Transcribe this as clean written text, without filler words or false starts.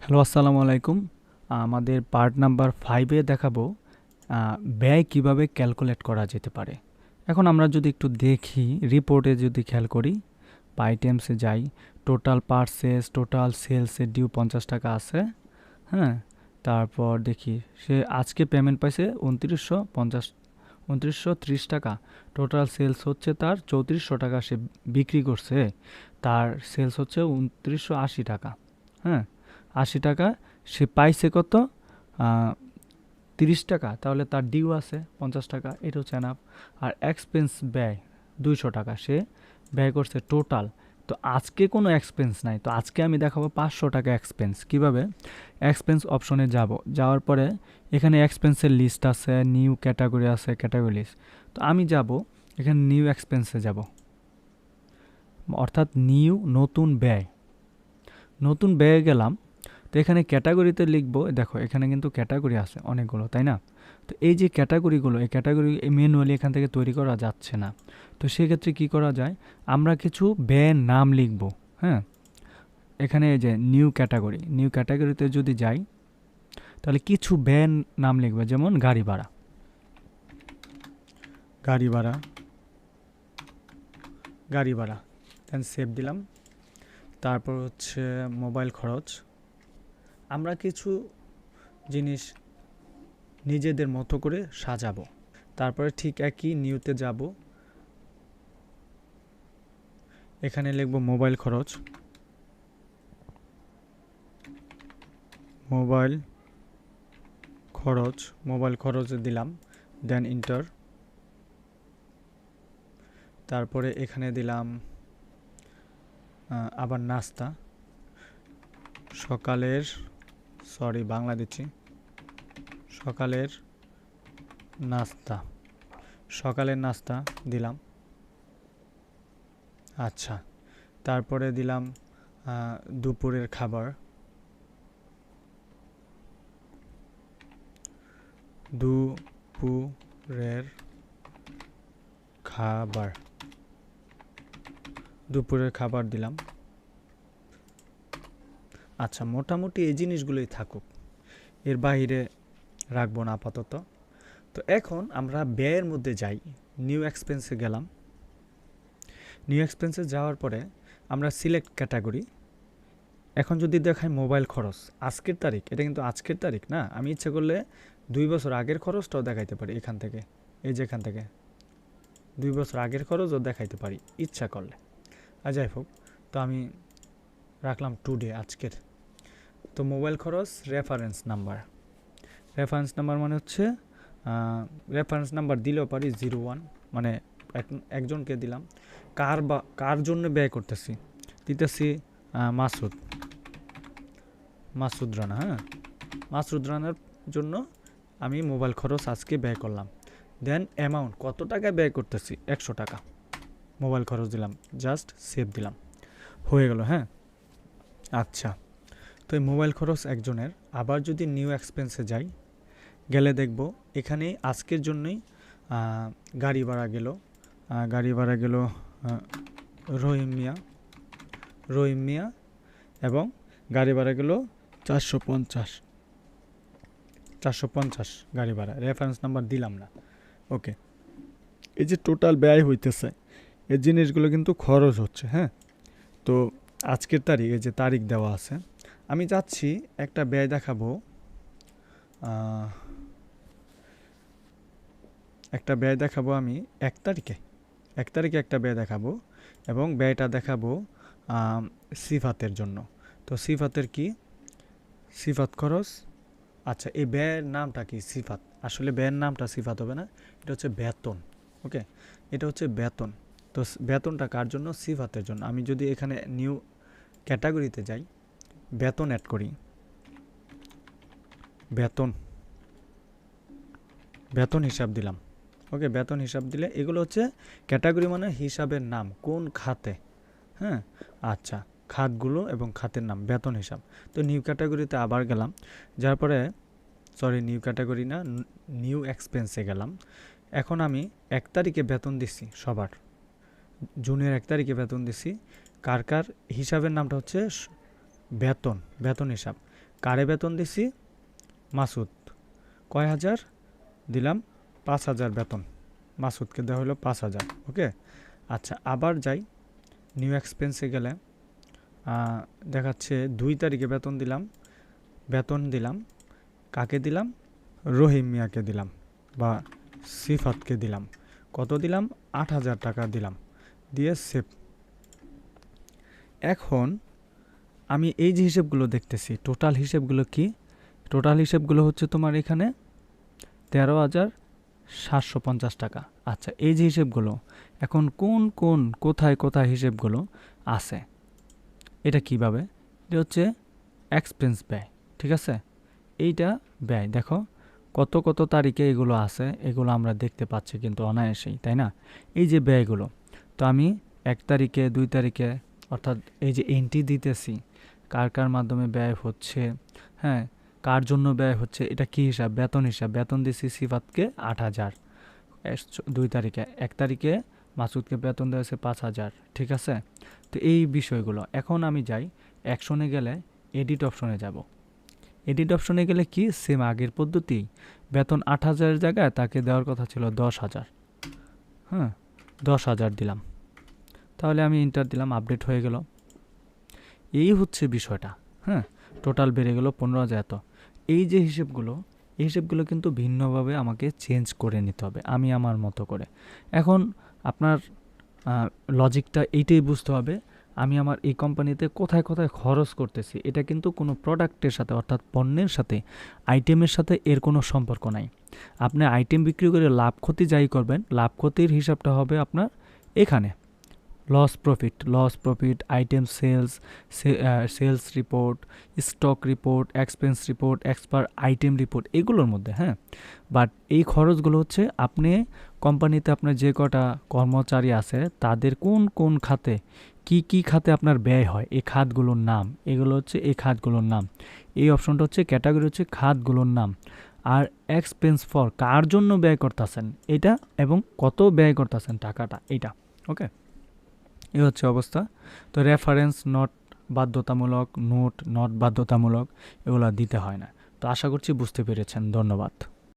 Hello, আসসালামু আলাইকুম। আমাদের পার্ট নাম্বার 5 এ দেখাবো ব্যয় কিভাবে ক্যালকুলেট করা যেতে পারে। এখন আমরা যদি একটু দেখি, রিপোর্টে যদি খেয়াল করি বা আইটেমসে যাই, টোটাল পারচেজ, টোটাল সেলসে ডিউ 50 টাকা আছে। হ্যাঁ, তারপর দেখি সে আজকে পেমেন্ট পাইছে 2930 টাকা। টোটাল সেলস হচ্ছে তার 3400 টাকা, সে বিক্রি করছে। তার সেলস হচ্ছে 2980 টাকা। হ্যাঁ, 80 টাকা সে পাইছে কত? 30 টাকা। তাহলে তার ডিউ আছে 50 টাকা, এটা হচ্ছে এনাফ। আর এক্সপেন্স ব্যয় 200 টাকা সে ব্যয় করছে টোটাল। তো আজকে কোনো এক্সপেন্স নাই, তো আজকে আমি দেখাবো 500 টাকা এক্সপেন্স। কিভাবে? এক্সপেন্স অপশনে যাওয়ার পরে এখানে এক্সপেন্সের লিস্ট আছে, নিউ ক্যাটাগরি আছে, ক্যাটাগরি লিস্ট। তো আমি যাব এখানে নিউ এক্সপেন্সে যাব, অর্থাৎ নতুন ব্যয়। নতুন ব্যয়ে গেলাম। তো এখানে ক্যাটাগরিতে লিখবো, দেখো এখানে কিন্তু ক্যাটাগরি আছে অনেকগুলো, তাই না? তো এই যে ক্যাটাগরিগুলো, এই ক্যাটাগরি ম্যানুয়ালি এখান থেকে তৈরি করা যাচ্ছে না। তো সেক্ষেত্রে কি করা যায়? আমরা কিছু ব্যয়ের নাম লিখব। হ্যাঁ, এখানে এই যে নিউ ক্যাটাগরিতে যদি যাই, তাহলে কিছু ব্যয়ের নাম লিখবে, যেমন গাড়ি ভাড়া, গাড়ি ভাড়া, গাড়ি ভাড়া। দেন সেভ দিলাম। তারপর হচ্ছে মোবাইল খরচ। আমরা কিছু জিনিস নিজেদের মতো করে সাজাবো। তারপরে ঠিক একই নিউতে যাব, এখানে লিখব মোবাইল খরচ, মোবাইল খরচ দিলাম। দেন ইন্টার। তারপরে এখানে দিলাম আবার নাস্তা, সকালের, বাংলা দিচ্ছি, সকালের নাস্তা দিলাম। আচ্ছা, তারপরে দিলাম দুপুরের খাবার, দুপুরের খাবার দিলাম। আচ্ছা, মোটামুটি এই জিনিসগুলোই থাকুক, এর বাইরে রাখবো না আপাতত। তো এখন আমরা ব্যয়ের মধ্যে যাই। নিউ এক্সপেন্সে গেলাম। নিউ এক্সপেন্সে যাওয়ার পরে আমরা সিলেক্ট ক্যাটাগরি। এখন যদি দেখাই মোবাইল খরচ, আজকের তারিখ, এটা কিন্তু আজকের তারিখ না, আমি ইচ্ছা করলে 2 বছর আগের খরচটাও দেখাইতে পারি এখান থেকে। এই যে এখান থেকে 2 বছর আগের খরচও দেখাইতে পারি ইচ্ছা করলে। আর যাই হোক, তো আমি রাখলাম টুডে, আজকের। তো মোবাইল খরচ রেফারেন্স নাম্বার মানে হচ্ছে রেফারেন্স নাম্বার দিলেও পারি 01, মানে একজনকে দিলাম। কার জন্য ব্যয় করতেছি, দিতেছি মাসুদ রানা। হ্যাঁ, মাসুদ রানার জন্য আমি মোবাইল খরচ আজকে ব্যয় করলাম। দেন অ্যামাউন্ট, কত টাকা ব্যয় করতেছি, 100 টাকা মোবাইল খরচ দিলাম। জাস্ট সেভ দিলাম, হয়ে গেল। হ্যাঁ, আচ্ছা, তো এই মোবাইল খরচ একজনের। আবার যদি নিউ এক্সপেন্সে যাই, গেলে দেখব এখানে আজকের জন্যই গাড়ি ভাড়া গেল রহিম মিয়া এবং গাড়ি ভাড়া গেল 450 গাড়ি ভাড়া। রেফারেন্স নাম্বার দিলাম না। ওকে, এই যে টোটাল ব্যয় হইতেছে, এই জিনিসগুলো কিন্তু খরচ হচ্ছে। হ্যাঁ, তো আজকের তারিখ, এই যে তারিখ দেওয়া আছে, আমি চাচ্ছি একটা ব্যয় দেখাবো, আমি 1 তারিখে একটা ব্যয় দেখাবো, এবং ব্যয়টা দেখাবো সিফাতের জন্য। তো সিফাতের কি? সিফাত খরচ। আচ্ছা, এই ব্যয়ের নামটা কি? সিফাত। আসলে ব্যয়ের নামটা সিফাত হবে না, এটা হচ্ছে বেতন। ওকে, এটা হচ্ছে বেতন। তো বেতনটা কার জন্য? সিফাতের জন্য। আমি যদি এখানে নিউ ক্যাটাগরিতে যাই, বেতন অ্যাড করি, বেতন হিসাব দিলাম। ওকে, বেতন হিসাব দিলে এগুলো হচ্ছে ক্যাটাগরি, মানে হিসাবের নাম, কোন খাতে। হ্যাঁ, আচ্ছা, খাতগুলো এবং খাতের নাম, বেতন হিসাব। তো নিউ ক্যাটাগরিতে আবার গেলাম, যার পরে নিউ ক্যাটাগরি না, নিউ এক্সপেন্সে গেলাম। এখন আমি 1 তারিখে বেতন দিছি সবার, জুনের 1 তারিখে বেতন দিছি। কার হিসাবের নামটা হচ্ছে বেতন হিসাব। কারে বেতন দিছি? মাসুদ। কয় হাজার দিলাম? 5,000 বেতন মাসুদকে দেওয়া হলো 5,000। ওকে, আচ্ছা আবার যাই নিউ এক্সপেন্সে গেলে দেখাচ্ছে 2 তারিখে বেতন দিলাম কাকে দিলাম? রহিম মিয়াকে দিলাম বা সিফাতকে দিলাম। কত দিলাম? 8,000 টাকা দিলাম, দিয়ে সেভ। এখন আমি এই যে হিসেবগুলো দেখতেছি, টোটাল হিসেবগুলো কি? টোটাল হিসেবগুলো হচ্ছে তোমার এখানে 13,750 টাকা। আচ্ছা, এই যে হিসেবগুলো এখন কোথায় হিসেবগুলো আছে, এটা কিভাবে? এটা হচ্ছে এক্সপেন্স ব্যয়, ঠিক আছে? এইটা ব্যয়, দেখো কত তারিখে এগুলো আছে, এগুলো আমরা দেখতে পাচ্ছি কিন্তু অনায়াসেই, তাই না? এই যে ব্যয়গুলো, তো আমি 1 তারিখে 2 তারিখে অর্থাৎ এই যে এন্ট্রি দিতেছি কার মাধ্যমে ব্যয় হচ্ছে, হ্যাঁ, কার জন্য ব্যয় হচ্ছে, এটা কি হিসাব? বেতন দিছি সিফাতকে 8,000 2 তারিখে। 1 তারিখে মাসুদকে বেতন দেওয়া হয়েছে 5,000, ঠিক আছে? তো এই বিষয়গুলো এখন আমি যাই অ্যাকশনে, গেলে এডিট অপশনে যাব। এডিট অপশনে গেলে কি সেম আগের পদ্ধতি, বেতন 8,000 জায়গায় তাকে দেওয়ার কথা ছিল 10,000, হ্যাঁ 10,000 দিলাম, তাহলে আমি এন্টার দিলাম, আপডেট হয়ে গেল। এই হচ্ছে বিষয়টা, হ্যাঁ, টোটাল বেড়ে গেল 15,000। এত এই যে এই হিসেবগুলো কিন্তু ভিন্নভাবে আমাকে চেঞ্জ করে নিতে হবে আমি আমার মতো করে। এখন আপনার লজিকটা এইটাই বুঝতে হবে, আমি আমার এই কোম্পানিতে কোথায় খরচ করতেছি, এটা কিন্তু কোনো প্রোডাক্টের সাথে অর্থাৎ পণ্যের সাথে, আইটেমের সাথে এর কোনো সম্পর্ক নাই। আপনি আইটেম বিক্রি করে লাভ ক্ষতি যাই করবেন, লাভ ক্ষতির হিসাবটা হবে আপনার এখানে loss profit, item sales report, stock report, expense report, expiry item report, এগুলোর মধ্যে, হ্যাঁ। বাট এই খরচগুলো হচ্ছে আপনি কোম্পানিতে আপনার যে কটা কর্মচারী আছে তাদের কোন খাতে কি খাতে আপনার ব্যয় হয়, এই খাতগুলোর নাম, এগুলো হচ্ছে এই খাতগুলোর নাম। এই অপশনটা হচ্ছে ক্যাটাগরি, হচ্ছে খাতগুলোর নাম। আর এক্সপেন্স ফর কার জন্য ব্যয় করতেছেন এটা, এবং কত ব্যয় করতেছেন টাকাটা, এইটা। ওকে, এই হচ্ছে অবস্থা। তো রেফারেন্স নট বাধ্যতামূলক, নোট নট বাধ্যতামূলক, এগুলো দিতে হয় না। তো আশা করছি বুঝতে পেরেছেন। ধন্যবাদ।